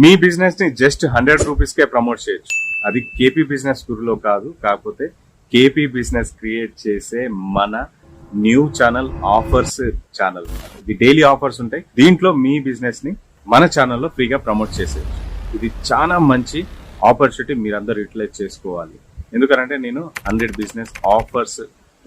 మీ business ని just 100 rupees కే promote చేయొచ్చు. అది కేపీ బిజినెస్ గురులో కాదు, కాకపోతే కేపీ బిజినెస్ క్రియేట్ చేసే మన న్యూ ఛానల్ ఆఫర్స్ ఛానల్. ఇది డైలీ ఆఫర్స్ ఉంటాయి. దీంట్లో మీ బిజినెస్ ని మన ఛానల్లో ఫ్రీగా ప్రమోట్ చేసేయచ్చు. ఇది చాలా మంచి ఆపర్చునిటీ, మీరందరూ యూటిలైజ్ చేసుకోవాలి. ఎందుకంటే నేను 100 బిజినెస్ ఆఫర్స్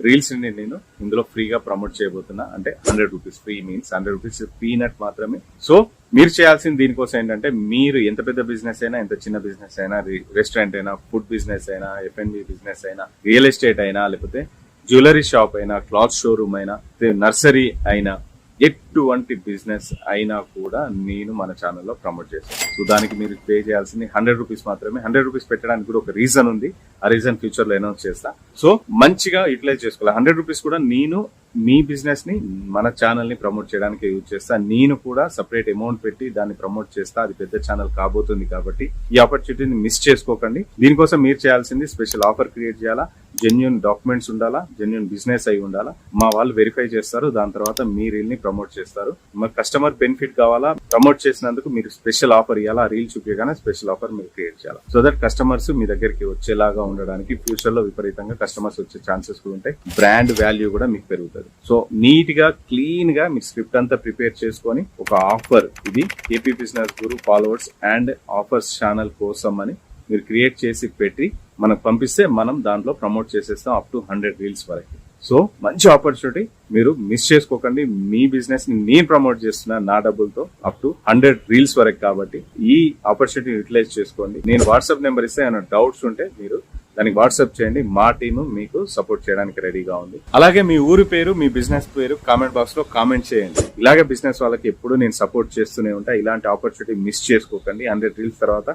రీల్స్ ని నేను ఇందులో ఫ్రీగా ప్రమోట్ చేయబోతున్నా. అంటే 100 rupees free means 100 rupees peanut మాత్రమే. సో మీరు చేయాల్సింది దీనికోసం ఏంటంటే, మీరు ఎంత పెద్ద బిజినెస్ అయినా, ఎంత చిన్న బిజినెస్ అయినా, రెస్టారెంట్ అయినా, ఫుడ్ బిజినెస్ అయినా, F&B బిజినెస్ అయినా, రియల్ ఎస్టేట్ అయినా, లేకపోతే జ్యువెలరీ షాప్ అయినా, క్లాత్ షోరూమ్ అయినా, నర్సరీ అయినా, ఎటువంటి బిజినెస్ అయినా కూడా నేను మన ఛానల్లో ప్రమోట్ చేస్తాను. సో దానికి మీరు పే చేయాల్సింది 100 రూపీస్ మాత్రమే. 100 రూపీస్ పెట్టడానికి కూడా ఒక రీజన్ ఉంది. ఆ రీజన్ ఫ్యూచర్ లో అనౌన్స్ చేస్తా. సో మంచిగా యూటిలైజ్ చేసుకోవాలి. 100 రూపీస్ కూడా నేను మీ బిజినెస్ ని మన ఛానల్ ని ప్రమోట్ చేయడానికి యూజ్ చేస్తా. నేను కూడా సపరేట్ అమౌంట్ పెట్టి దాన్ని ప్రమోట్ చేస్తా. అది పెద్ద ఛానల్ కాబోతుంది కాబట్టి ఈ ఆపర్చునిటీని మిస్ చేసుకోకండి. దీనికోసం మీరు చేయాల్సింది స్పెషల్ ఆఫర్ క్రియేట్ చేయాలా, జెన్యూన్ డాక్యుమెంట్స్ ఉండాలా, జెన్యూన్ బిజినెస్ అయి ఉండాలా. మా వాళ్ళు వెరిఫై చేస్తారు. దాని తర్వాత మీ రీల్ ని ప్రమోట్ చేస్తారు. మా కస్టమర్ బెనిఫిట్ కావాలా, ప్రమోట్ చేసినందుకు మీరు స్పెషల్ ఆఫర్ ఇవ్వాలా, రీల్ చూపించగానే స్పెషల్ ఆఫర్ మీరు క్రియేట్ చేయాలి. సో దట్ కస్టమర్స్ మీ దగ్గరికి వచ్చేలాగా ఉండడానికి, ఫ్యూచర్ లో విపరీతంగా కస్టమర్స్ వచ్చే ఛాన్సెస్ కూడా ఉంటాయి. బ్రాండ్ వాల్యూ కూడా మీకు పెరుగుతుంది. సో నీట్ గా క్లీన్ గా మీ స్క్రిప్ట్ అంతా ప్రిపేర్ చేసుకొని ఒక ఆఫర్, ఇది AP business Guru followers and offers channel కోసం అని మీరు క్రియేట్ చేసి పెట్టి మనకు పంపిస్తే మనం దాంట్లో ప్రమోట్ చేసేస్తాం అప్ టు 100 రీల్స్ వరకు. సో మంచి ఆపర్చునిటీ, మీరు మిస్ చేసుకోకండి. మీ బిజినెస్ ని నేను ప్రమోట్ చేస్తున్నా నా డబ్బులతో అప్ టు 100 రీల్స్ వరకు. కాబట్టి ఈ ఆపర్చునిటీ యూటిలైజ్ చేసుకోండి. నేను వాట్సాప్ నెంబర్ ఇస్తే ఏమైనా డౌట్స్ ఉంటే మీరు దానికి వాట్సాప్ చేయండి. మా టీమ్ మీకు సపోర్ట్ చేయడానికి రెడీగా ఉంది. అలాగే మీ ఊరి పేరు, మీ బిజినెస్ పేరు కామెంట్ బాక్స్ లో కామెంట్ చేయండి. ఇలాగే బిజినెస్ వాళ్ళకి ఎప్పుడు నేను సపోర్ట్ చేస్తూనే ఉంటా. ఇలాంటి ఆపర్చునిటీ మిస్ చేసుకోకండి. 100 రీల్స్ తర్వాత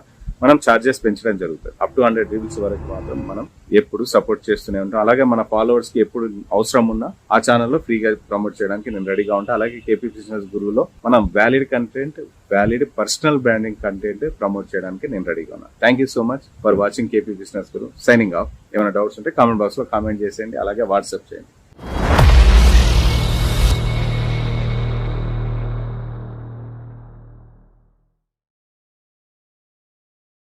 మనం ఛార్జెస్ పెంచడం జరుగుతుంది. అప్ టు 100 రీల్స్ వరకు మాత్రం మనం ఎప్పుడు సపోర్ట్ చేస్తూనే ఉంటాం. అలాగే మన ఫాలోవర్స్ కి ఎప్పుడు అవసరం ఉన్నా ఆ ఛానల్లో ఫ్రీగా ప్రమోట్ చేయడానికి నేను రెడీగా ఉంటా. అలాగే కేపీ బిజినెస్ గురువులో మనం valid content, valid personal branding content promote చేయడానికి నేను రెడీగా ఉన్నా. Thank you so much for watching KP business Guru. Signing off. ఏమైనా డౌట్స్ ఉంటే కామెంట్ బాక్స్ లో కామెంట్ చేసేయండి. అలాగే వాట్సాప్ చేయండి.